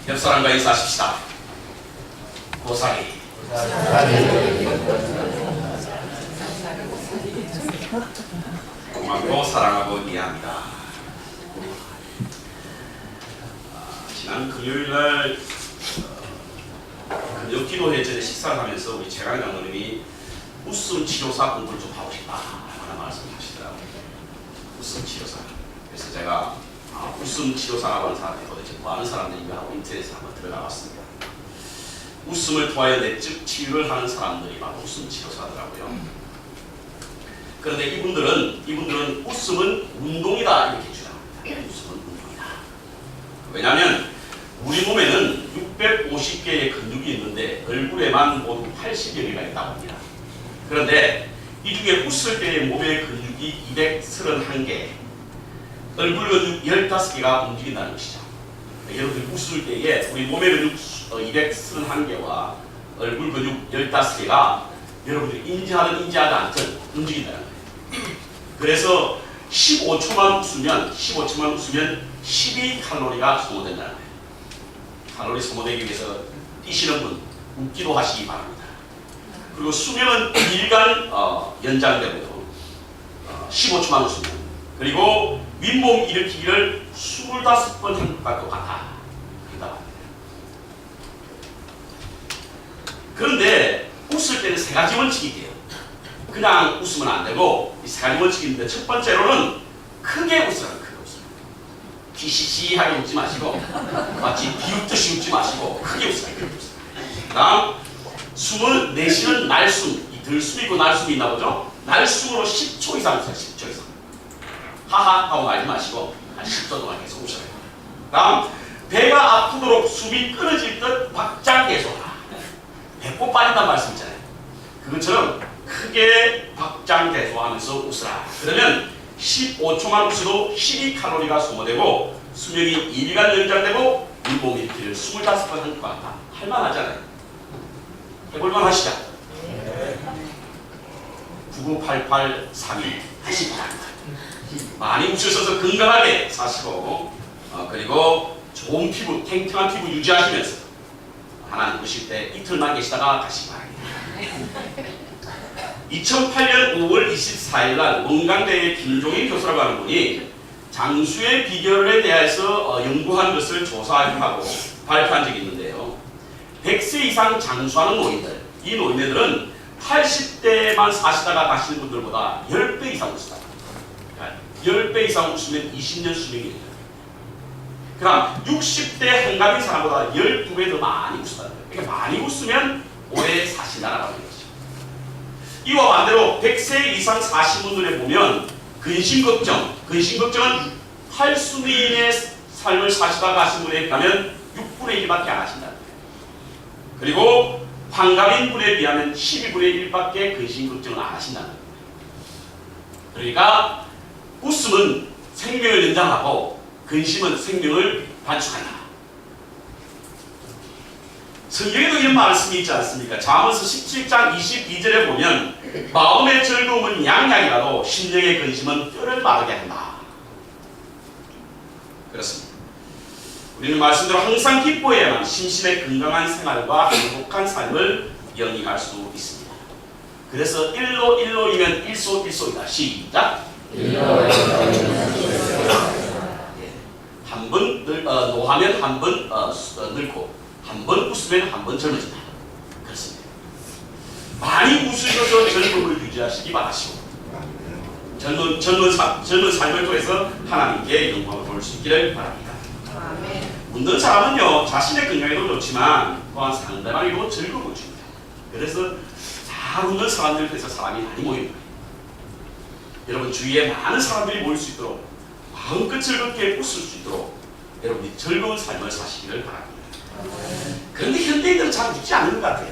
옆 사람과 인사하십시다. 고사리. 고맙고 사랑하고 이해합니다. 지난 금요일날 금요 기도회 전에 식사를 하면서 우리 최강 장로님이 웃음 치료사 공부를 좀 하고 싶다 라는 말씀을 하시더라고요. 웃음 치료사. 그래서 제가 웃음 치료사라고 하는 사람이 도대체 뭐 하는 사람들인가 하고 인터넷에 한번 들어가 봤습니다. 웃음을 통하여 내적 치유를 하는 사람들이 바로 웃음 치료사더라고요. 그런데 이분들은 웃음은 운동이다 이렇게 주장합니다. 웃음은 운동이다. 왜냐하면 우리 몸에는 650개의 근육이 있는데 얼굴에만 모두 80여 개가 있다고 합니다. 그런데 이 중에 웃을 때의 몸의 근육이 231개, 얼굴 근육 15개가 움직인다는 것이죠. 여러분들 웃을 때에 우리 몸의 근육 231개와 얼굴 근육 15개가 여러분들이 인지하든 인지하지 않든 움직인다는 거예요. 그래서 15초만 웃으면 12칼로리가 소모된다는 거예요. 칼로리 소모되기 위해서 뛰시는 분 웃기도 하시기 바랍니다. 그리고 수명은 2일간 연장되고요. 15초만 웃으면. 그리고 윗몸 일으키기를 25번 한 것과 똑같다. 그런데 웃을 때는 세 가지 원칙이 있대요. 그냥 웃으면 안 되고 이 세 가지 원칙이 있는데 첫 번째로는 크게 웃으라는 크게 웃으라. 피시시하게 웃지 마시고 마치 비웃듯이 웃지 마시고 크게 웃으라. 크게 웃으라. 다음 숨을 내쉬는 날숨. 이 들숨이 있고 날숨이 있나 보죠? 날숨으로 10초 이상 웃어요. 10초 이상. 하하 하고 말지 마시고 한 10초 동안 계속 웃어요. 다음 배가 아프도록 숨이 끊어질 듯 박장대소하라. 배꼽 빠진다는 말씀 있잖아요. 그것처럼 크게 박장대소하면서 웃으라. 그러면 15초만 웃어도 12칼로리가 소모되고 수명이 2일간 연장되고 윗몸 일으키를 25번 한 것 같다. 할만하잖아요. 해볼만 하시죠? 998832 하시기 바랍니다. 많이 웃으셔서 건강하게 사시고 그리고 좋은 피부, 탱탱한 피부 유지하시면서 하나님 오실 때 이틀만 계시다가 가시기 바랍니다. 2008년 5월 24일 날 원광대의 김종인 교수라고 하는 분이 장수의 비결에 대해서 연구한 것을 조사하고 발표한 적이 있는데요. 100세 이상 장수하는 노인들, 이 노인네들은 80대만 사시다가 가시는 분들보다 10배 이상 웃으다. 10배 이상 웃으면 20년 수명이에요. 그럼 60대 한갑인 사람보다 12배 더 많이 웃었다는 거예요. 그러니까 많이 웃으면 오래 사신다라는 거죠. 이와 반대로 100세 이상 사신 분들에 보면 근심걱정은 8순위인의 삶을 사시다가 가신 분에 비하면 6분의 1밖에 안 하신다는 거예요. 그리고 환갑인 분에 비하면 12분의 1밖에 근심걱정을 안 하신다는 거예요. 그러니까 웃음은 생명을 연장하고 근심은 생명을 단축한다. 성경에도 이런 말씀이 있지 않습니까? 잠언서 17장 22절에 보면 마음의 즐거움은 양약이라도 심령의 근심은 뼈를 마르게 한다. 그렇습니다. 우리는 말씀대로 항상 기뻐해야만 심신의 건강한 생활과 행복한 삶을 영위할 수 있습니다. 그래서 일로이면 일소이다. 시작! 한 번 노하면 한 번 늙고 한 번 웃으면 한 번 젊어진다. 그렇습니다. 많이 웃으셔서 젊음을 유지하시기 바라시고 젊은 삶을 통해서 하나님께 영광을 돌릴 수 있기를 바랍니다. 웃는 사람은요 자신의 건강에도 좋지만 또한 상대방에도 즐거움을 줍니다. 그래서 잘 웃는 사람들 통해서 사람이 많이 모입니다. 여러분 주위에 많은 사람들이 모일 수 있도록 마음껏 즐겁게 웃을 수 있도록 여러분이 즐거운 삶을 사시기를 바랍니다. 그런데 현대인들은 잘 웃지 않는 것 같아요.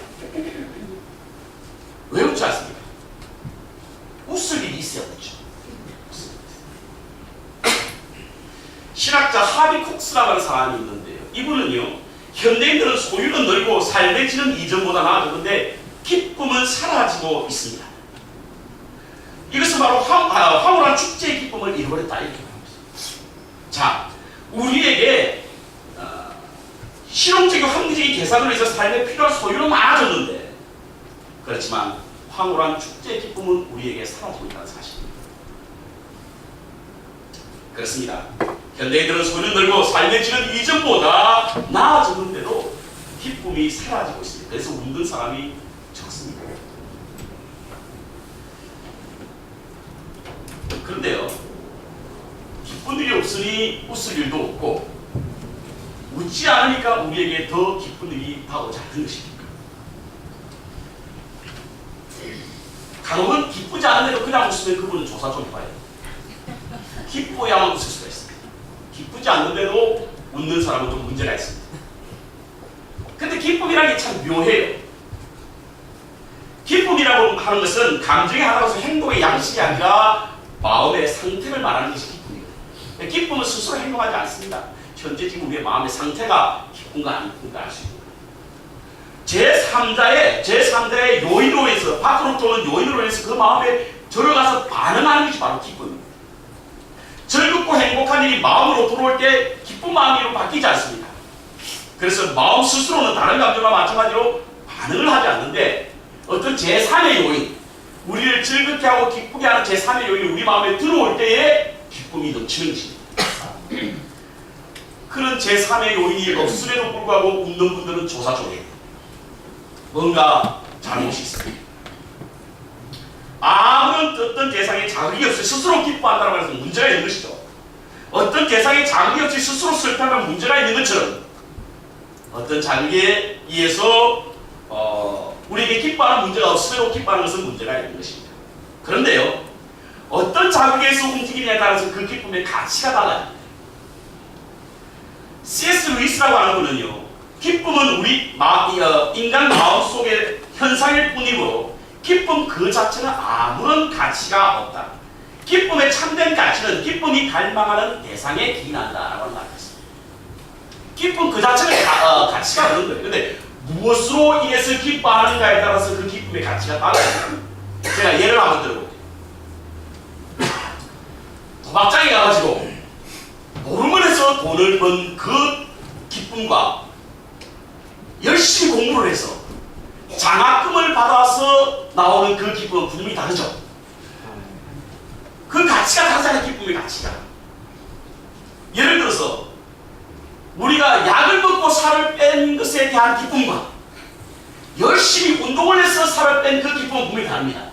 왜 웃지 않습니까? 웃을 일이 있어야 웃죠. 신학자 하비 콕스라고 하는 사람이 있는데요. 이분은요 현대인들은 소유는 늘고 삶의 이전보다 나아졌는데 기쁨은 사라지고 있습니다. 이것은 바로 황홀한 축제의 기쁨을 잃어버렸다 이렇게 말합니다. 자, 우리에게 계산으로 해서 삶에 필요한 소유는 많아졌는데, 그렇지만 황홀한 축제의 기쁨은 우리에게 사라지고 있다는 사실입니다. 그렇습니다. 현대인들은 소유는 늘고 삶의 질은 이전보다 나아졌는데도 기쁨이 사라지고 있습니다. 그래서 웃는 사람이 적습니다. 그런데요, 기쁜 일이 없으니 웃을 일도 없고, 웃지 않으니까 우리에게 더 기쁜 일이 다가오지 않는 것입니다. 간혹은 기쁘지 않은데도 그냥 웃으면 그분은 조사 좀 해봐요. 기뻐야만 웃을 수가 있습니다. 기쁘지 않는데도 웃는 사람은 좀 문제가 있습니다. 근데 기쁨이라는 게 참 묘해요. 기쁨이라고 하는 것은 감정의 하나로서 행동의 양식이 아니라 마음의 상태를 말하는 것이 기쁨입니다. 기쁨은 스스로 행동하지 않습니다. 현재 지금 우리의 마음의 상태가 기쁜가 안 기쁜가 알 수 있는 거예요. 제3자의 요인으로 해서, 밖으로부터 오는 요인으로 해서 그 마음에 들어가서 반응하는 것이 바로 기쁨입니다. 즐겁고 행복한 일이 마음으로 들어올 때 기쁜 마음으로 바뀌지 않습니다. 그래서 마음 스스로는 다른 감정과 마찬가지로 반응을 하지 않는데, 어떤 제3의 요인, 우리를 즐겁게 하고 기쁘게 하는 제3의 요인이 우리 마음에 들어올 때에 기쁨이 넘치는 것입니다. 그런 제3의 요인이 없음에도 불구하고 웃는 분들은 조사 중에 뭔가 잘못이 있습니다. 아무런 어떤 대상에 자극이 없이 스스로 기뻐한다고 해서 문제가 있는 것이죠. 어떤 대상에 자극이 없이 스스로 슬퍼하면 문제가 있는 것처럼, 어떤 자극에 의해서 우리에게 기뻐하는 문제가 없음에도 기뻐하는 것은 문제가 있는 것입니다. 그런데요, 어떤 자극에서 움직이냐에 따라서 그 기쁨의 가치가 달라집니다. C.S. 루이스라고 하는 분은요, 기쁨은 우리 인간 마음속의 현상일 뿐이고 기쁨 그 자체는 아무런 가치가 없다. 기쁨의 참된 가치는 기쁨이 갈망하는 대상에 기인한다라고 말했습니다. 기쁨 그 자체는 가치가 없는 거예요. 그런데 무엇으로 인해서 기뻐하는가에 따라서 그 기쁨의 가치가 달라요. 제가 예를 한번 들어볼게요. 도박장에 가가지고 노름을 돈을 번 그 기쁨과 열심히 공부를 해서 장학금을 받아서 나오는 그 기쁨은 분명히 다르죠. 그 가치가 다르잖아요. 기쁨의 가치가. 예를 들어서 우리가 약을 먹고 살을 뺀 것에 대한 기쁨과 열심히 운동을 해서 살을 뺀 그 기쁨은 분명히 다릅니다.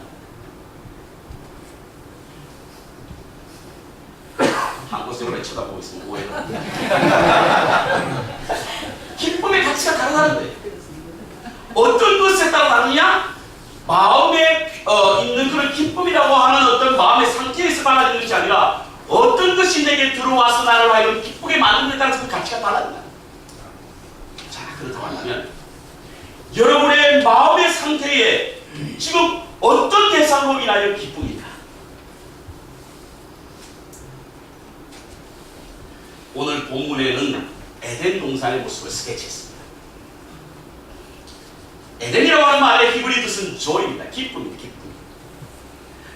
한 곳에 오래 쳐다보고 있으면 오해가 기쁨의 가치가 다르다는 거예요. 어떤 것에 따라 다르냐? 마음에 있는 그런 기쁨이라고 하는 어떤 마음의 상태에서 달라지는 것이 아니라 어떤 것이 내게 들어와서 나를 하여금 기쁘게 만드는 데 따라서 그 가치가 달라진다. 자, 그렇다고 한다면 여러분의 마음의 상태에 지금 어떤 대상으로 인하여 기쁨입니까? 오늘 본문에는 에덴 동산의 모습을 스케치했습니다. 에덴이라고 하는 말의 히브리 뜻은 joy입니다. 기쁨입니다. 기쁨.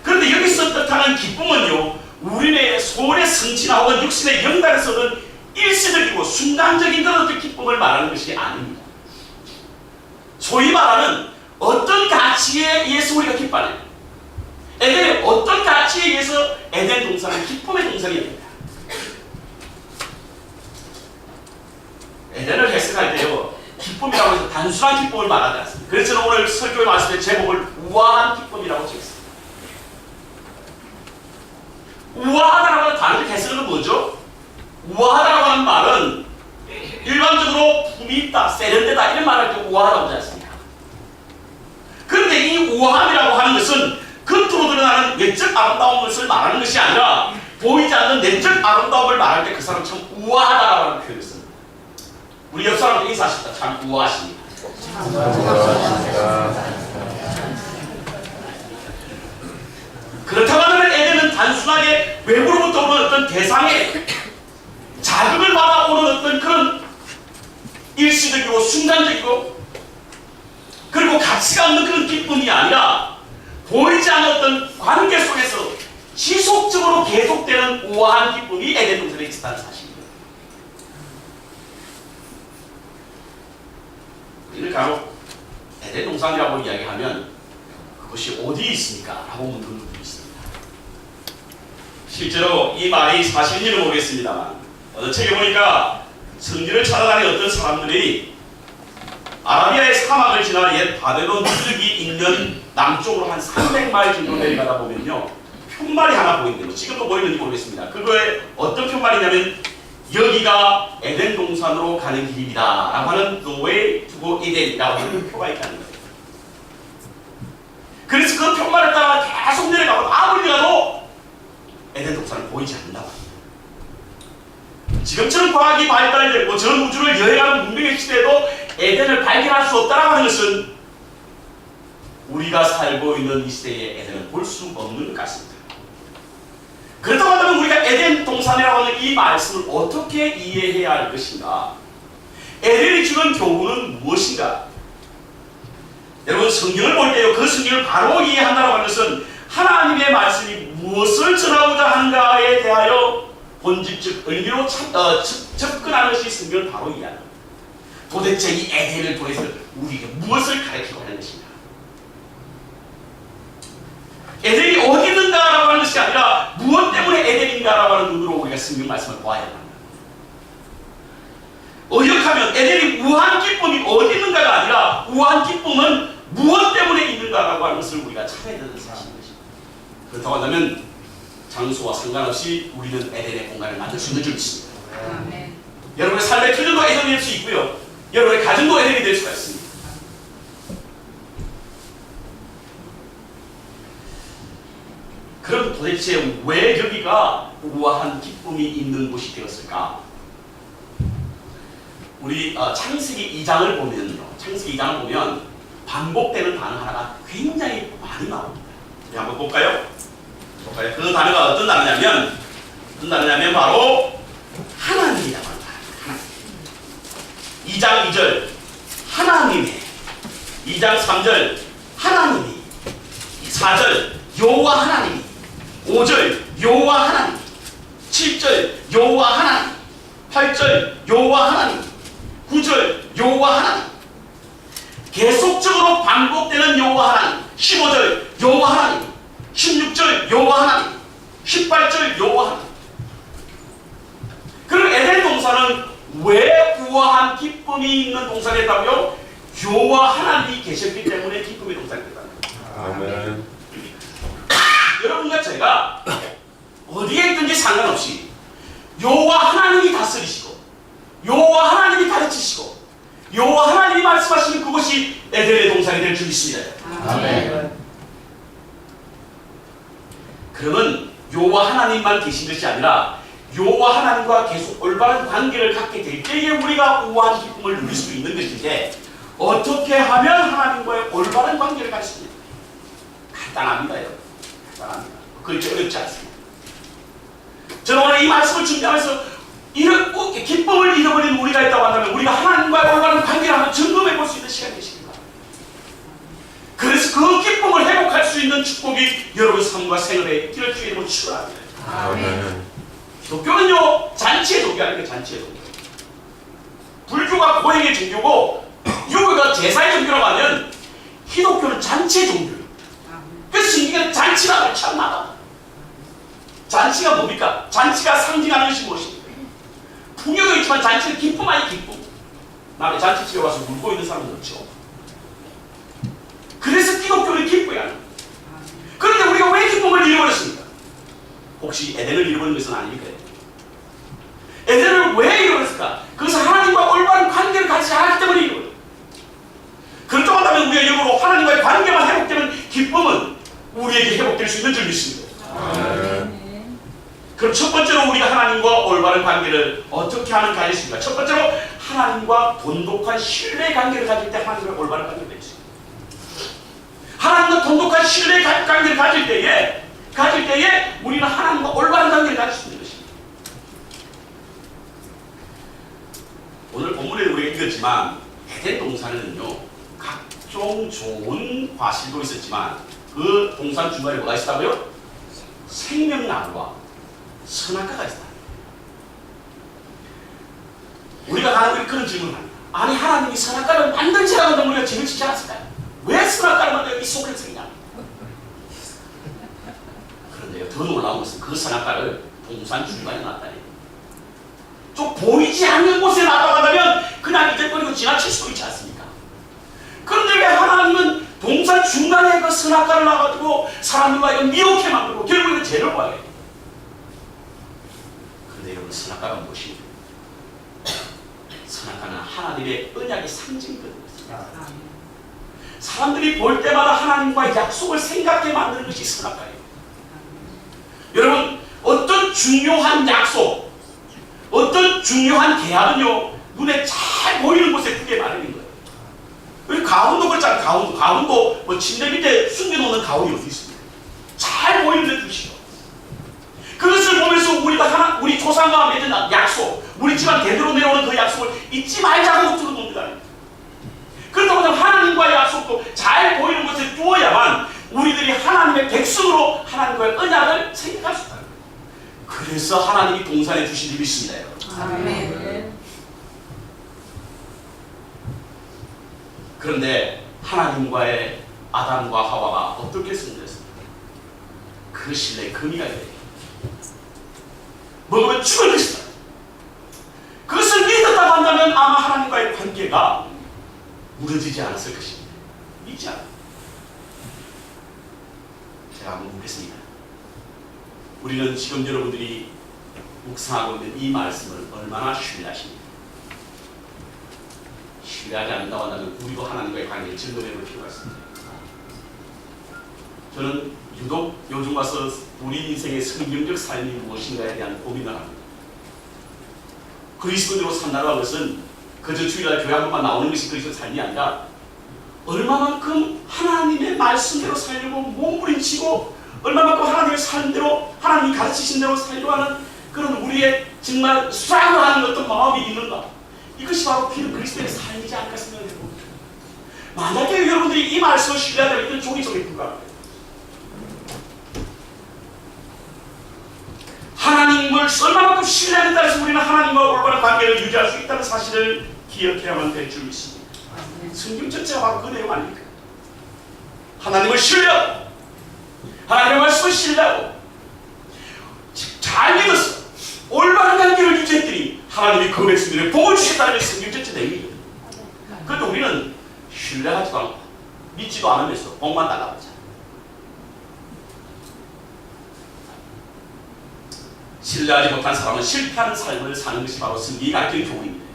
그런데 여기서 뜻하는 기쁨은요, 우리의 소원의 성취나 혹은 육신의 영달에서 얻은 일시적이고 순간적인 그런 어떤 기쁨을 말하는 것이 아닙니다. 소위 말하는 어떤 가치에 의해서 우리가 기뻐하는, 에덴의 어떤 가치에 의해서 에덴 동산은 기쁨의 동산이 됩니다. 에덴을 해석할 때요, 기쁨이라고 해서 단순한 기쁨을 말하지 않습니다. 그래서 저는 오늘 설교의 말씀의 제목을 우아한 기쁨이라고 지었습니다. 우아하다라고 하는 단어의 해석은 뭐죠? 우아하다라고 하는 말은 일반적으로 품이 있다, 세련되다 이런 말을 할 때 우아하다고 하지 않습니까? 그런데 이 우아함이라고 하는 것은 겉으로 드러나는 외적 아름다운 것을 말하는 것이 아니라 보이지 않는 내적 아름다움을 말할 때 그 사람 참 우아하다라고 하는 표현을 씁니다. 우리 옆 사람한테 인사하십니다. 참 우아하십니다. 그렇다고 하면 에덴은 단순하게 외부로부터 오는 어떤 대상에 자극을 받아오는 어떤 그런 일시적이고 순간적이고 그리고 가치가 없는 그런 기쁨이 아니라 보이지 않는 어떤 관계 속에서 지속적으로 계속되는 우아한 기쁨이 에덴 동산에 있었다는 사실입니다. 우리는 간혹 에덴 동산이라고 이야기하면 그것이 어디에 있습니까? 라고 묻는 분이 있습니다. 실제로 이 말이 사실인지는 모르겠습니다만 어느 책에 보니까 성지를 찾아다니는 어떤 사람들이 아라비아의 사막을 지나 옛 바벨론 흙이 있는 남쪽으로 한 300마일 정도 내려가다 보면요 푯말이 하나 보이는데 지금도 보이는지 모르겠습니다. 그거에 어떤 푯말이냐면 여기가 에덴 동산으로 가는 길이다 라고 하는 The way to go Eden이라고 하는 표가 있다는 거예요. 그래서 그 푯말을 따라 계속 내려가고 아무리 가도 에덴 동산은 보이지 않는다고 합니다. 지금처럼 과학이 발달되고 전 우주를 여행하는 문명의 시대에도 에덴을 발견할 수 없다고 하는 것은 우리가 살고 있는 이 시대에 에덴을 볼 수 없는 것 같습니다. 그렇다고 한다면 우리가 에덴 동산이라고 하는 이 말씀을 어떻게 이해해야 할 것인가? 에덴이 주는 교훈은 무엇인가? 여러분 성경을 볼 때요 그 성경을 바로 이해한다고 하는 것은 하나님의 말씀이 무엇을 전하고자 하는가에 대하여 본질적 의미로 접근하는 것이 성경을 바로 이해하는 겁니다. 도대체 이 에덴을 통해서 우리에게 무엇을 가르치고 하는 것인가? 에덴이 어디 있는가라고 하는 것이 아니라 무엇 때문에 에덴인가라고 하는 눈으로 우리가 성경 말씀을 보아야 합니다. 어역하면 에덴이 우한 기쁨이 어디 있는가가 아니라 우한 기쁨은 무엇 때문에 있는가라고 하는 것을 우리가 찾아야 되는 사실인 것입니다. 그렇다고 한다면 장소와 상관없이 우리는 에덴의 공간을 만들 수 있는 줄 믿습니다. 아멘. 여러분의 삶의 틀도 에덴이 될 수 있고요. 여러분의 가정도 에덴이 될 수가 있습니다. 그럼 도대체 왜 여기가 우아한 기쁨이 있는 곳이 되었을까? 우리 창세기 2장을 보면요. 창세기 2장을 보면 반복되는 단어 하나가 굉장히 많이 나옵니다. 우리 한번 볼까요? 그 단어가 어떤 단어냐면 바로 하나님이라고 합니다. 하나님. 2장 2절 하나님의 2장 3절 하나님이 4절 여호와 하나님이 5절 여호와 하나님 7절 여호와 하나님 8절 여호와 하나님 9절 여호와 하나님 계속적으로 반복되는 여호와 하나님 15절 여호와 하나님 16절 여호와 하나님 18절 여호와 하나님. 그럼 에덴 동산은 왜 우아한 기쁨이 있는 동산이었다고요? 여호와 하나님이 계셨기 때문에 기쁨의 동산이 됐다는 거예요. 아멘. 여러분과 제가 어디에 있든지 상관없이 여호와 하나님이 다스리시고 여호와 하나님이 가르치시고 여호와 하나님이 말씀하시는 그것이 에덴의 동산이 될 줄 믿습니다. 아멘. 그러면 여호와 하나님만 계신 것이 아니라 여호와 하나님과 계속 올바른 관계를 갖게 될 때에 우리가 우아한 기쁨을 누릴 수 있는 것인데 어떻게 하면 하나님과의 올바른 관계를 가질 수 있습니까? 간단합니다. 여러분. 간단합니다. 그렇게 어렵지 않습니다. 저는 오늘 이 말씀을 준비하면서 기쁨을 잃어버린 우리가 있다고 한다면 우리가 하나님과의 올바른 관계를 한번 점검해 볼 수 있는 시간이 되십니다. 그래서 그 기쁨을 회복할 수 있는 축복이 여러분 삶과 생활에 있기를 주의 이름으로 축원합니다. 아멘. 기독교는요 잔치의 종교 아닙니까? 잔치의 종교. 불교가 고행의 종교고 유교가 제사의 종교라고 하면 기독교는 잔치의 종교예요. 그래서 신기한 잔치라고 참나다. 잔치가 뭡니까? 잔치가 상징하는 것이 무엇입니까? 풍요도 있지만 잔치는 기쁨 아니 기쁨. 남의 잔치집에 와서 울고 있는 사람은 없죠. 그래서 기독교는 기뻐야 합니다. 그런데 우리가 왜 기쁨을 잃어버렸습니까? 혹시 에덴을 잃어버린 것은 아닙니까? 에덴을 왜 잃어버렸을까? 그것은 하나님과 올바른 관계를 갖지 않았기 때문에 잃어버렸어요. 그렇다고 한다면 우리가 역으로 하나님과의 관계만 회복되면 기쁨은 우리에게 회복될 수 있는 줄 믿습니다. 그럼 첫 번째로 우리가 하나님과 올바른 관계를 어떻게 하는가 하겠습니까? 첫 번째로 하나님과 돈독한 신뢰 관계를 가질 때 하나님과 올바른 관계를 맺습니다. 하나님과 돈독한 신뢰 관계를 가질 때에 우리는 하나님과 올바른 관계를 가질 수 있는 것입니다. 오늘 본문에 우리가 읽었지만 에덴 동산에는요 각종 좋은 과실도 있었지만 그 동산 중간에 뭐가 있었다고요? 생명나무와 선악과가 있었다. 우리가 가는 그런 질문을 합니다. 아니 하나님이 선악과를 만들지라고 우리가 죄를 짓지 않았을까요? 왜 선악과를 만들어 이 속을 쓰냐? 그런데요, 더 놀라운 것은 그 선악과를 동산 중간에 놨다니. 좀 보이지 않는 곳에 놔둬간다면 그냥 잊어버리고 지나칠 수도 있지 않습니까? 그런데 왜 하나님은 동산 중간에 그 선악과를 놔가지고 사람들과 이거 미혹해 만들고 결국에는 죄를 보아야 해요. 그런데 여러분, 선악과가 무엇입니까? 선악과는 하나님의 언약의 상징거든요. 사람들이 볼 때마다 하나님과의 약속을 생각해 만드는 것이 선악과예요. 여러분, 어떤 중요한 약속, 어떤 중요한 계약은요, 눈에 잘 보이는 곳에 크게 마련인 거예요. 우리 가훈도 그렇잖아요. 가훈도 뭐 침대 밑에 숨겨놓는 가훈이 어디 있습니까? 잘 보이는 데 두시고. 그것을 보면서 우리 조상과 맺은 약속, 우리 집안 대대로 내려오는 그 약속을 잊지 말자고 들어봅니다. 그렇다고 해서 하나님과의 약속도 잘 보이는 곳에 두어야만 우리들이 하나님의 백성으로 하나님과의 언약을 생각할 수 있다. 그래서 하나님이 동산에 두신 일이 있습니다. 아멘. 그런데 하나님과의 아담과 하와가 어떻게 승리했습니까? 그 신뢰에 금이 가야 돼요. 먹으면 죽을 것이다. 그것을 믿었다고 한다면 아마 하나님과의 관계가 무너지지 않았을 것입니다. 믿지 않아요. 제가 한번 묻겠습니다. 우리는 지금 여러분들이 묵상하고 있는 이 말씀을 얼마나 신뢰하십니까? 신뢰하지 않는다고 한다면 우리도 하나님과의 관계를 증거해 볼 필요가 있습니다. 저는 유독 요즘 와서 우리 인생의 성경적 삶이 무엇인가에 대한 고민을 합니다. 그리스도인으로 산다는 것은 그저 주일날 교회 한 번만 나오는 것이 그리스도 삶이 아니라 얼마만큼 하나님의 말씀대로 살려고 몸부림치고 얼마만큼 하나님의 삶대로 하나님이 가르치신 대로 살려고 하는 그런 우리의 정말 수락을 하는 어떤 마음이 있는가. 이것이 바로 비는 그리스도의 삶이지 않을까 생각해 봅니다. 만약에 여러분들이 이 말씀을 신뢰하다면 이런 종이 속에 불과합니다. 하나님을 얼마만큼 신뢰하는 따라서 우리는 하나님과 올바른 관계를 유지할 수 있다는 사실을 기억해야만 될 줄 믿습니다. 성경 전체가 바로 그 내용 아닙니까? 하나님을 신뢰하고 하나님의 말씀을 신뢰하고 잘 믿었어. 올바른 관계를 유지했더니 하나님이 그 백성들에게 복을 주셨다는 게 성경 전체 내용이거든요. 그런데 우리는 신뢰하지도 않고 믿지도 않으면서 복만 달라고 하잖아요. 신뢰하지 못한 사람은 실패하는 삶을 사는 것이 바로 성경이 가르치는 교훈입니다.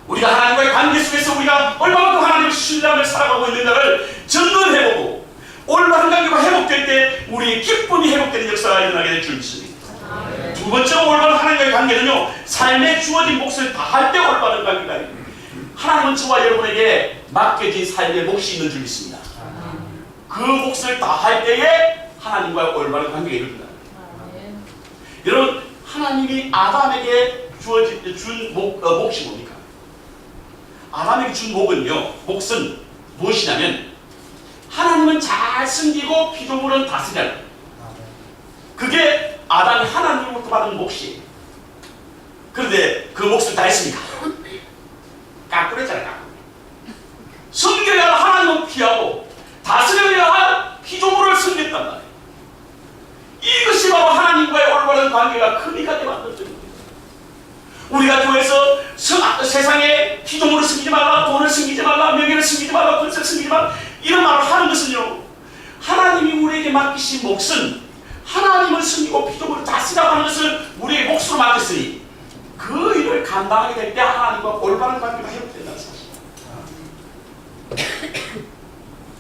우리가 하나님과의 관계 속에서 우리가 얼마만큼 하나님을 신뢰하며 살아가고 있는가를 점검해보고 올바른 관계가 회복될 때 우리의 기쁨이 회복되는 역사가 일어나게 될 줄 믿습니다. 두 번째로 올바른 하나님과의 관계는요, 삶에 주어진 몫을 다할 때 올바른 관계가 아닙니다. 하나님은 저와 여러분에게 맡겨진 삶의 몫이 있는 줄 믿습니다. 그 몫을 다할 때에 하나님과의 올바른 관계가 이루어진다. 여러분, 하나님이 아담에게 준 몫이 뭡니까? 아담에게 준 몫은 무엇이냐면 하나님은 잘 섬기고 피조물은 다스리라. 그게 아담이 하나님으로부터 받은 몫이에요. 그런데 그 몫을 다 했습니까? 깎으랬잖아요. 섬겨야 할 하나님은 피하고 다스려야 할 피조물을 섬겼단 말이에요. 이것이 바로 하나님과의 올바른 관계가 금이가게 만들어진 겁니다. 우리가 교회에서 세상에 피조물을 섬기지 말라, 돈을 섬기지 말라, 명예를 섬기지 말라, 권세를 섬기지 말라 이런 말을 하는 것은요, 하나님이 우리에게 맡기신 몫은 하나님을 섬기고 피조물을 다스리라고 하는 것을 우리의 몫으로 맡겼으니 그 일을 감당하게 될 때 하나님과 올바른 관계가 회복된다는 사실.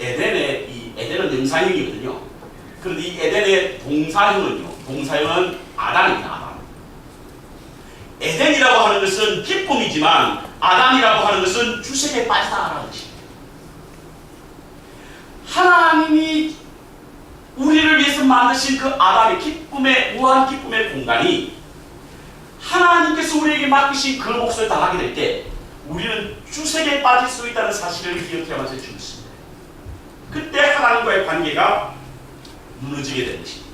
에덴은 영상형이거든요. 그런데 이 에덴의 동사형은 아담입니다. 아담. 에덴이라고 하는 것은 기쁨이지만 아담이라고 하는 것은 주색에 빠지다라는 것입니다. 하나님이 우리를 위해서 만드신 그 아담의 기쁨의 무한 기쁨의 공간이 하나님께서 우리에게 맡기신 그 몫을 다하게 될 때 우리는 주색에 빠질 수 있다는 사실을 기억해야만 될 줄 믿습니다. 그때 하나님과의 관계가 무너지게 되는 것입니다.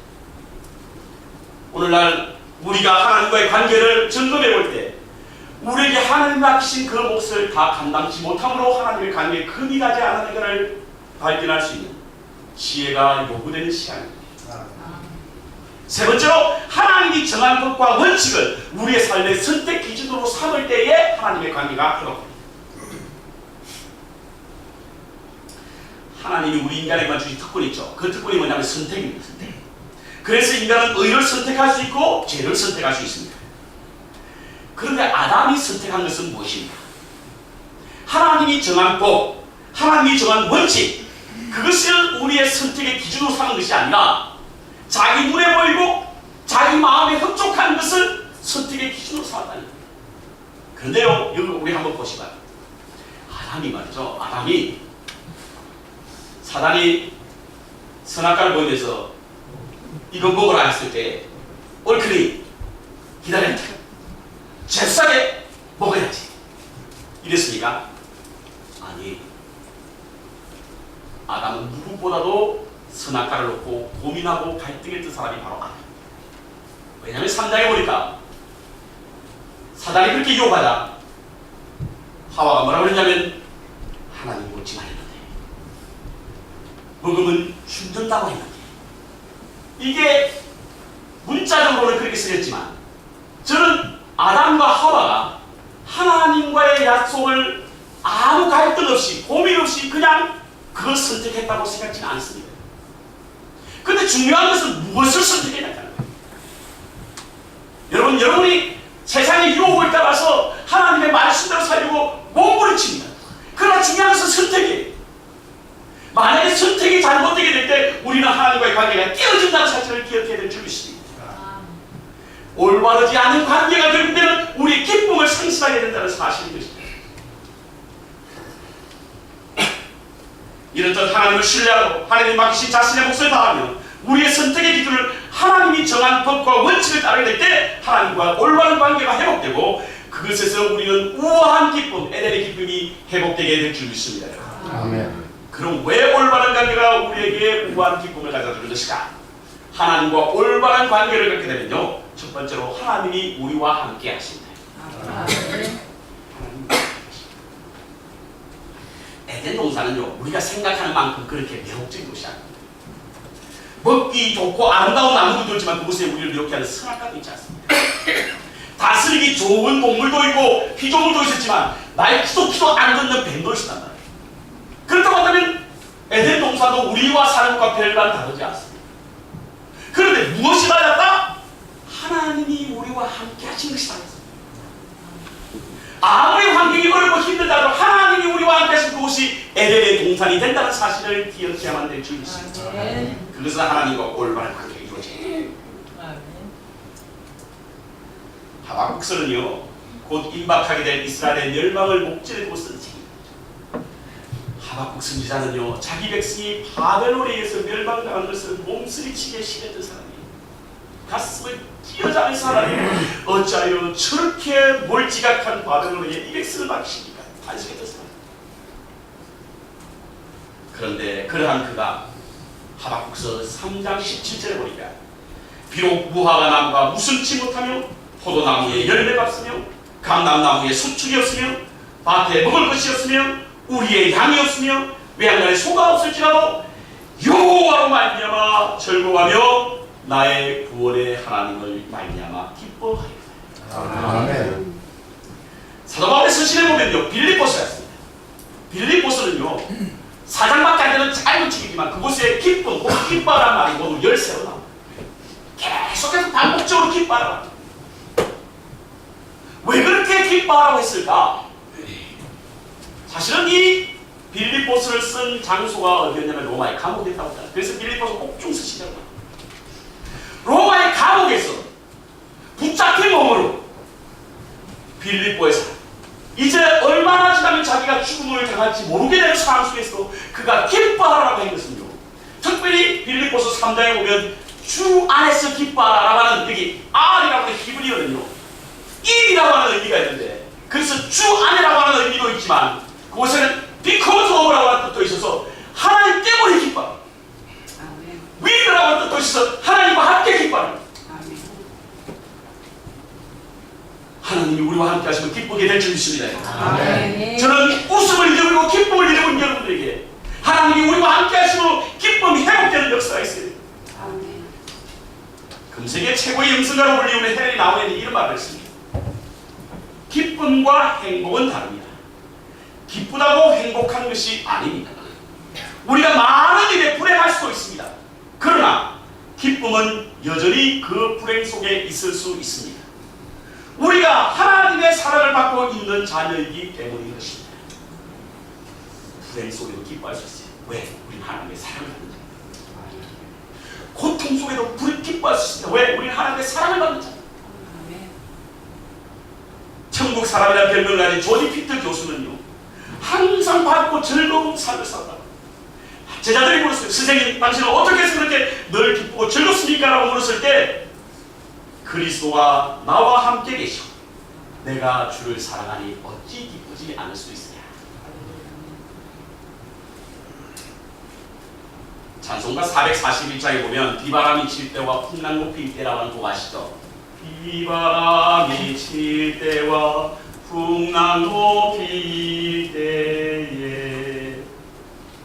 오늘날 우리가 하나님과의 관계를 점검해 볼 때 우리에게 하나님 맡기신 그 몫을 다 감당치 못함으로 하나님의 관계에 금이 가지 않았는 것을 발견할 수 있는 지혜가 요구되는 시간입니다. 세 번째로 하나님이 정한 법과 원칙을 우리의 삶의 선택 기준으로 삼을 때에 하나님의 관계가 회복됩니다. 하나님이 우리 인간에게만 주신 특권이 있죠. 그 특권이 뭐냐면 선택입니다. 선택. 그래서 인간은 의를 선택할 수 있고 죄를 선택할 수 있습니다. 그런데 아담이 선택한 것은 무엇입니까? 하나님이 정한 법, 하나님이 정한 원칙, 그것을 우리의 선택의 기준으로 삼은 것이 아니라 자기 눈에 보이고 자기 마음에 흡족한 것을 선택의 기준으로 삼았다는 거예요. 그런데요, 여기 우리 한번 보시봐요. 아담이 말이죠. 아담이 사단이 선악과를 보이면서 이거 먹으라 했을 때 얼큰이 기다렸다. 잽싸게 먹어야지. 이랬습니까? 아니, 아담은 누구보다도 선악과를 놓고 고민하고 갈등했던 사람이 바로 아담. 왜냐하면 3장에 보니까 사단이 그렇게 유혹하자 하와가 뭐라고 그랬냐면 하나님 먹지 말했는데 먹으면 죽는다고 했는데, 이게 문자적으로는 그렇게 쓰였지만 저는 아담과 하와가 하나님과의 약속을 아무 갈등 없이 고민 없이 그냥 그걸 선택했다고 생각지는 않습니다. 그런데 중요한 것은 무엇을 선택했냐는 거예요. 여러분이 세상의 유혹을 따라서 하나님의 말씀대로 살려고 몸부림칩니다. 그러나 중요한 것은 선택이에요. 만약에 선택이 잘못되게 될 때 우리는 하나님과의 관계가 깨어진다는 사실을 기억해야 될 줄 믿습니다. 올바르지 않은 관계가 될 때는 우리의 기쁨을 상실하게 된다는 사실인 것입니다. 이렇듯 하나님을 신뢰하고 하나님이 맡기신 자신의 몫을 다하며 우리의 선택의 기준을 하나님이 정한 법과 원칙을 따르게 될 때 하나님과 올바른 관계가 회복되고 그것에서 우리는 우아한 기쁨, 에덴의 기쁨이 회복되게 될 줄 믿습니다. 아멘. 그럼 왜 올바른 관계가 우리에게 우아한 기쁨을 가져주는 것일까? 하나님과 올바른 관계를 갖게 되면요, 첫 번째로 하나님이 우리와 함께 하십니다. 에덴 동산은요, 우리가 생각하는 만큼 그렇게 매혹적인 곳이 아닙니다. 먹기 좋고 아름다운 나무도 있지만 그곳에 우리를 이렇게 하는 선악과도 있지 않습니까? 다스리기 좋은 동물도 있고 피조물도 있었지만 말키도 안 듣는 뱀도 있었단 말이에요. 그렇다고 한다면 에덴 동산도 우리와 사는 것과 별반 다르지 않습니다. 그런데 무엇이 달랐다? 하나님이 우리와 함께 하신 것이 달랐습니다. 아무리 환경이 어렵고 힘들다도 하나님이 우리와 함께 하신 그곳이 에덴의 동산이 된다는 사실을 기억해야만 될 줄 믿습니다. 그것은 하나님과 올바른 관계가 이루어진. 하박국서는요, 곧 임박하게 될 이스라엘의 멸망을 목전에 두고 쓴 책입니다. 하박국 선지자는요, 자기 백성이 바벨론에 의해서 멸망당한 것을 몸쓰리치게 싫어했던 사람이에요. 가슴을 끼어자면서 하나님, 어찌하여 저렇게 몰지각한 바벨론에 이 백성을 맡기십니까? 탄식했던 사람. 그런데 그러한 그가 하박국서 3장 17절에 보니까 비록 무화과 나무가 무성치 못하며 포도나무에 열매가 없으며 감람나무에 수축이 없으며 밭에 먹을 것이 없으며 우리의 양이 없으며 외양간에 소가 없을지라도 여호와로 말미암아 즐거워하며 나의 구원의 하나님을 말미암아 기뻐하리라. 아멘. 사도 바울의 서신에 보면요, 빌립보서가 있습니다. 빌립보서는요, 4장밖에 안 되는 짧은 책이지만 그곳에 기쁨, 혹은 기뻐하라는 말이 모두 13번 나옵니다. 계속해서 반복적으로 기뻐하라. 왜 그렇게 기뻐하라고 했을까? 사실은 이 빌립보서를 쓴 장소가 어디였냐면 로마의 감옥이었다고 합니다. 그래서 빌립보서 옥중서신이라고 합니다. 로마의 감옥에서 붙잡힌 몸으로 빌립보에서 이제 얼마나 지나면 자기가 죽음을 당할지 모르게 되는 상황 속에서 그가 기뻐하라고 한 것은요, 특별히 빌립보서 3장에 보면 주 안에서 기뻐하라고 하는, 여기 R이라고 하는 히브리어는요, 일이라고 하는 의미가 있는데, 그래서 주 안이라고 하는 의미도 있지만 그곳에는 because of라고 하는 뜻도 있어서 하나님 때문에 기뻐하라, with라고 하는 뜻도 있어서 하나님과 함께 기뻐하라. 하나님이 우리와 함께 하시면 기쁘게 될 줄 믿습니다. 아멘. 저는 웃음을 잃어버리고 기쁨을 잃어버린 여러분들에게 하나님이 우리와 함께 하시면 기쁨이 회복되는 역사가 있어요. 아멘. 금세계 최고의 영성가로 불리우는 헬렌이 나오는 이런 말을 했습니다. 기쁨과 행복은 다릅니다. 기쁘다고 행복한 것이 아닙니다. 우리가 많은 일에 불행할 수도 있습니다. 그러나 기쁨은 여전히 그 불행 속에 있을 수 있습니다. 우리가 하나님의 사랑을 받고 있는 자녀이기 때문인 것입니다. 불행 속에도 기뻐할 수 있어요. 왜? 우리는 하나님의 사랑을 받는 자입니다. 고통 속에도 기뻐할 수 있습니다. 왜? 우리는 하나님의 사랑을 받는 자입니다. 천국 사람이라는 별명을 가진 조지 피터 교수는요, 항상 밝고 즐거운 삶을 살았다. 제자들이 물었어요. 선생님, 당신은 어떻게 해서 그렇게 늘 기쁘고 즐겁습니까? 라고 물었을 때 그리스도가 나와 함께 계시고 내가 주를 사랑하니 어찌 기쁘지 않을 수 있으냐. 찬송가 441장에 보면 비바람이 칠 때와 풍랑고 필 때라고 하는 곡 아시죠? 비바람이 칠 때와 풍랑고 필 때에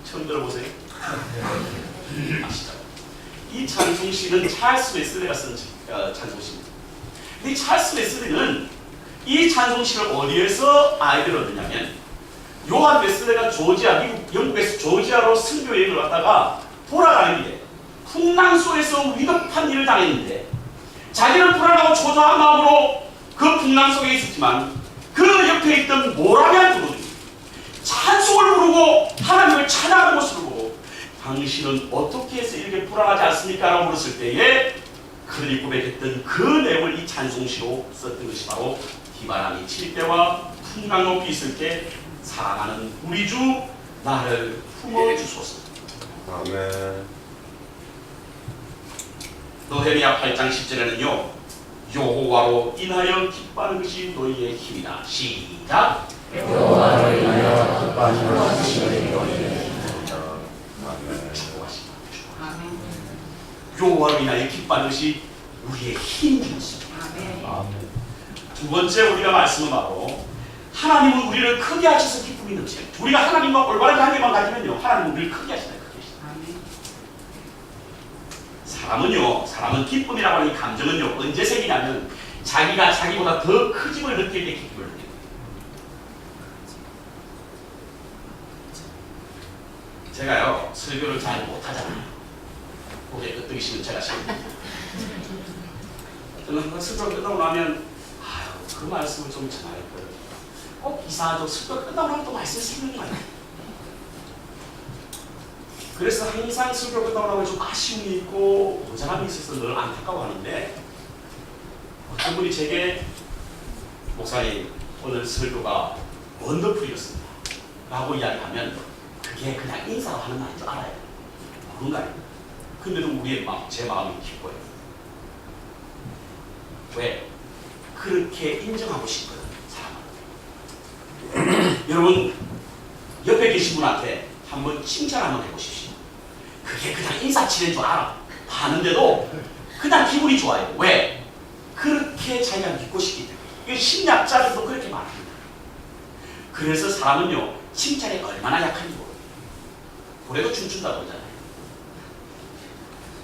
처음 들어보세요? 아시죠? 이 찬송시는 찰스 웨슬리가 쓴 찬송시입니다. 이 찰스 웨슬리는 이 찬송시를 어디에서 아이디어를 얻느냐면 요한 웨슬리가 조지아, 미국 영국에서 조지아로 선교 여행을 왔다가 돌아가는 길에 풍랑 속에서 위급한 일을 당했는데 자기는 불안하고 초조한 마음으로 그 풍랑 속에 있었지만 그 옆에 있던 모라비안 부부들이 찬송을 부르고 하나님을 찬양하는 모습을 보고 당신은 어떻게 해서 이렇게 불안하지 않습니까? 라고 물었을 때에 그들이 고백했던 그 내용을 이 찬송시로 썼던 것이 바로 비바람이 칠 때와 풍랑 높이 있을 때 사랑하는 우리 주 나를 품어주소서. 아멘. 느헤미야 8장 10절에는요, 여호와로 인하여 기뻐하는 것이 너희의 힘이다. 시작. 여호와로 인하여 기뻐하는 것이 너희의 힘이다. 축복하시다. 아멘. 여호와로 인하여 기뻐하는 것이 우리의 힘이었습니다. 아멘. 두 번째 우리가 말씀은 바로 하나님은 우리를 크게 하셔서 기쁨이 넘쳐요. 우리가 하나님과 올바른 관계만 가지면요, 하나님은 우리를 크게 하시나요? 사람은 기쁨이라고 하는 이 감정은요, 언제 생기냐면 자기가 자기보다 더 크짐을 느낄 때 기쁨을 느껴요. 제가요, 설교를 잘 못하잖아요. 고개 끄덕이시면 제가 싫습니다. 저는 항상 설교 끝나고 나면 그 말씀을 좀 전할 거예요. 꼭 이상하죠. 설교 끝나고 나면 또 말씀 생각나요. 그래서 항상 설교 끝나고 나면 좀 아쉬움이 있고 모자람이 있어서 늘 안타까워하는데 어떤 분이 제게 목사님 오늘 설교가 원더풀이었습니다 라고 이야기하면 그게 그냥 인사로 하는 말인 줄 알아요. 모른가요? 근데도 우리의 제 마음이 기뻐요. 왜? 그렇게 인정하고 싶거든, 사람은. 여러분 옆에 계신 분한테 한번 칭찬 한번 해보십시오. 그게 그냥 인사치레인 줄 알아. 하는데도 그냥 기분이 좋아요. 왜? 그렇게 자기가 믿고 싶기 때문에. 이 심리학자들도 그렇게 말합니다. 그래서 사람은요, 칭찬에 얼마나 약한지 모르요. 고래도 춤춘다고 그러잖아요.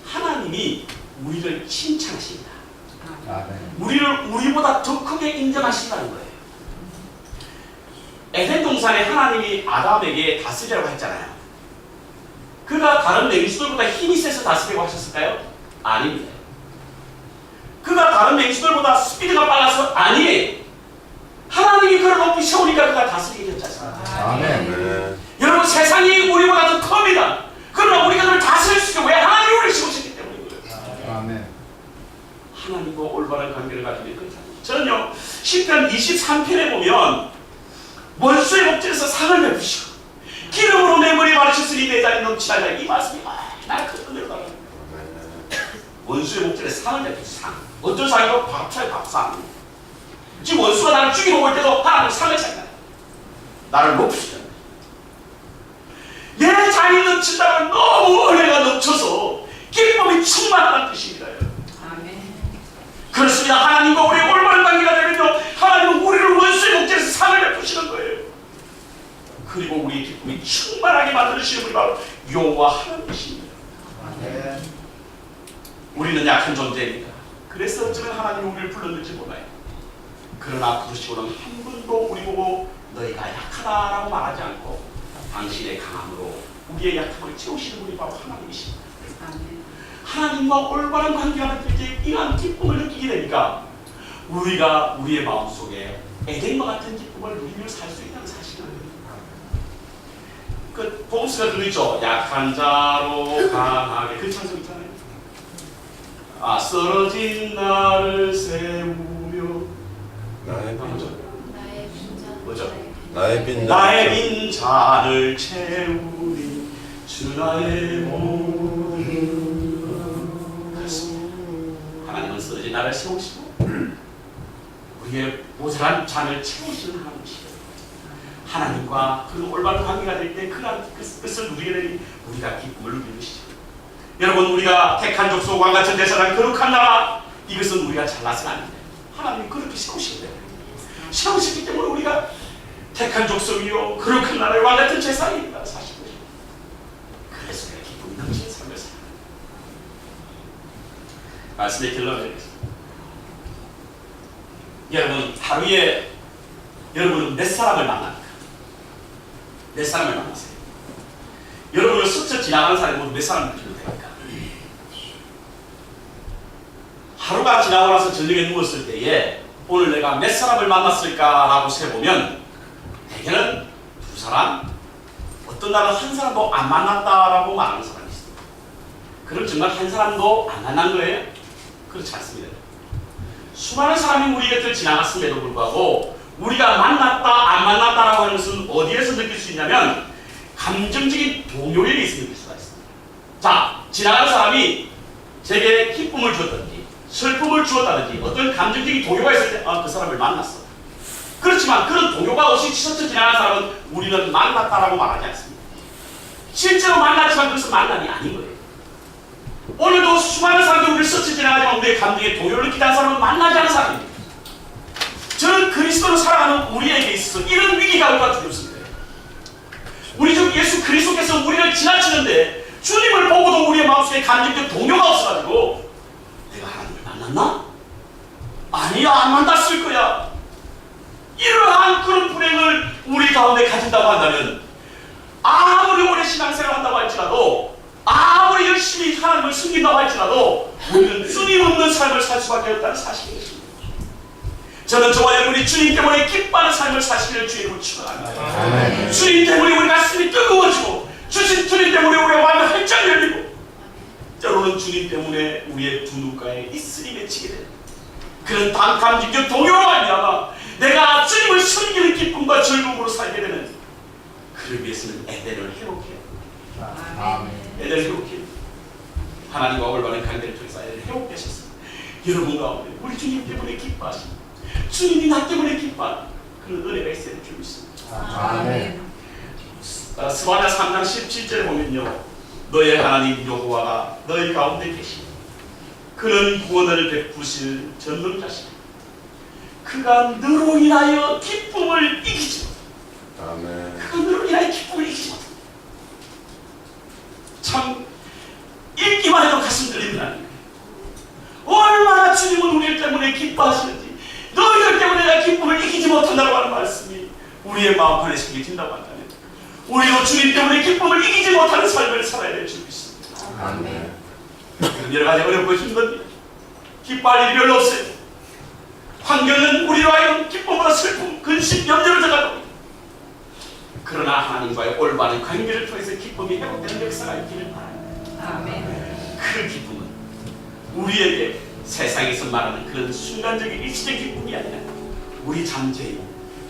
하나님이 우리를 칭찬하십니다. 우리를 우리보다 더 크게 인정하신다는 거예요. 에덴 동산에 하나님이 아담에게 다스리라고 했잖아요. 그가 다른 맹수들보다 힘이 세서 다스리라고 하셨을까요? 아닙니다. 그가 다른 맹수들보다 스피드가 빨라서 아니에요. 하나님이 그를 높이 세우니까 그가 다스리게 되었지 않습니까? 아멘. 여러분, 세상이 우리보다 더 큽니다. 그러나 우리가 그를 다스릴 수 있게 왜? 하나님이 우리를 세우셨기 때문인 거예요. 아멘. 하나님과 올바른 관계를 가지면 그렇죠. 저는요, 시편 23편에 보면 원수의 목전에서 상을 베푸시고 기름으로 내 머리 바르셨으니 내 잔이 넘치나이다. 이 말씀이 나를 큰 은혜로 달아요. 원수의 목전에서 상을 베푸시고 상. 어떤 상이고? 밥차의 밥상. 지금 원수가 나를 죽이러 올 때도 하나님 상을 차잖아요. 나를 높이시잖아요. 내 잔이 넘친다면 너무 은혜가 넘쳐서 기쁨이 충만하다는 뜻입니다. 아멘. 그렇습니다. 하나님과 우리의 올바른 관계가 되면요, 하나님 충만하게 만들어주시는 분이 바로 여호와 하나님이십니다. 우리는 약한 존재입니다. 그래서 어쩌면 하나님이 우리를 불렀는지 몰라요. 그러나 부르시고는 한 번도 우리 보고 너희가 약하다라고 말하지 않고 당신의 강함으로 우리의 약함을 채우시는 분이 바로 하나님이십니다. 하나님과 올바른 관계가 맺을 때 이러한 기쁨을 느끼게 되니까 우리가 우리의 마음속에 에덴과 같은 기쁨을 누리며 살 수 있다는 사실을 그 복음서가 그러죠. 약한 자로 강하게 그 찬송 있잖아요. 쓰러진 나를 세우며 나의 뭐죠? 나의 빈잔을 채우니 주 나의 모든 그렇습니다. 하나님은 쓰러진 나를 세우시고 우리의 모자란 잔을 채우시는 하나님이시죠. 하나님과 그 올바른 관계가 될 때 그것을 누리게 되니 우리가 기쁨을 누리는 것이죠. 여러분, 우리가 택한 족속 왕과 전대사랑 거룩한 나라, 이것은 우리가 잘나서는 안 돼요. 하나님이 그렇게 세우시거든요. 세우시기 때문에 우리가 택한 족속이요 거룩한 나라의 왕 같은 제사입니다. 사실은. 그래서 우리가 기쁨이 넘치는 삶을 살아요. 말씀의 결론을 여러분, 하루에 여러분은 몇 사람을 만납니까? 몇 사람을 만나세요? 여러분을 스쳐 지나가는 사람이 모두 몇 사람을 들면 됩니까? 하루가 지나고 나서 저녁에 누웠을 때에 오늘 내가 몇 사람을 만났을까라고 세보면 대개는 2사람, 어떤 날은 한 사람도 안 만났다라고 말하는 사람이 있습니다. 그럼 정말 한 사람도 안 만난 거예요? 그렇지 않습니다. 수많은 사람이 우리 곁을 지나갔음에도 불구하고 우리가 만났다 안 만났다라고 하는 것은 어디에서 느낄 수 있냐면 감정적인 동요에 의해서 느낄 수가 있습니다. 자, 지나가는 사람이 제게 기쁨을 주었든지 슬픔을 주었다든지 어떤 감정적인 동요가 있을 때 그 사람을 만났어. 그렇지만 그런 동요가 없이 스쳐 지나가는 사람은 우리는 만났다라고 말하지 않습니다. 실제로 만났지만 그것은 만남이 아닌 거예요. 오늘도 수많은 사람들이 우리를 스쳐 지나가지만 우리의 감정에 동요를 느끼지 않는 사람은 만나지 않은 사람입니다. 저는 그리스도로 살아가는 우리에게 있어서 이런 위기가 올까 두렵습니다. 우리 주 예수 그리스도께서 우리를 지나치는데 주님을 보고도 우리의 마음속에 감정적 동요가 없어가지고 내가 하나님을 만났나? 아니야, 안 만났을 거야. 이러한 그런 불행을 우리 가운데 가진다고 한다면 아무리 오래 신앙생활 한다고 할지라도 아무리 열심히 하나님을 숨긴다고 할지라도 우리는 주님 없는 삶을 살 수밖에 없다는 사실입니다. 저는 저와 여러분이 주님 때문에 기뻐하는 삶을 사시기를 주님으로 축원합니다. 주님 때문에 우리 가슴이 뜨거워지고 주님 때문에 우리의 마음이 활짝 열리고 때로는 주님 때문에 우리의 두 눈가에 이슬이 맺히게 되는 그런 감정적 동요로 말미암아 내가 주님을 섬기는 기쁨과 즐거움으로 살게 되는 그를 위해서는 에덴을 회복해야 합니다. 에덴을 회복해야 합니다. 하나님과 올바른 관계를 통해서 에덴을 회복되셨습니다. 여러분 가운데 우리 주님 때문에 기뻐하십니다. 주님이 나 때문에 기뻐하는 그런 은혜가 있어야 줄 믿습니다. 아멘. 스바냐 3장 17절에 보면요, 너의 하나님 여호와가 너희 가운데 계시니 그는 구원을 베푸실 전능자시니 그가 너로 인하여 기쁨을 이기지 못한다. 아멘. 그가 너로 인하여 기쁨을 이기지 못한다. 참 읽기만 해도 가슴 떨리는 아니에요. 얼마나 주님은 우리 때문에 기뻐하시는지, 너희들 때문에 내가 기쁨을 이기지 못한다고 하는 말씀이 우리의 마음 안에 새겨진다고 한다면 우리도 주님 때문에 기쁨을 이기지 못하는 삶을 살아야 될 줄 믿습니다. 아멘. 그럼 여러 가지 어렵고 힘듭니다. 기뻐할 일이 별로 없어요. 환경은 우리로 하여금 기쁨보다 슬픔, 근심, 염려를 더가고 있습니다. 그러나 하나님과의 올바른 관계를 통해서 기쁨이 회복되는 역사가 있기를 바랍니다. 아멘. 그 기쁨은 우리에게 세상에서 말하는 그런 순간적인 일시적인 기쁨이 아니라 우리 잠재의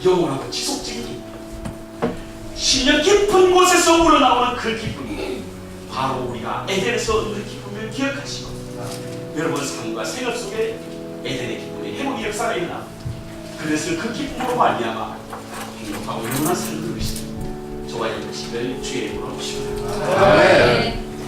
영원하고 지속적인 기쁨, 심령 깊은 곳에서 우러나오는 그 기쁨이 바로 우리가 에덴에서 얻는 기쁨을 기억하시고 여러분 삶과 생활 속에 에덴의 기쁨의 회복의 역사가 있나, 그래서 그 기쁨으로 말미암아 행복하고 영원한 삶을 누리시는 저와 여러분 시를 주의 이름으로 모십니다. 아멘.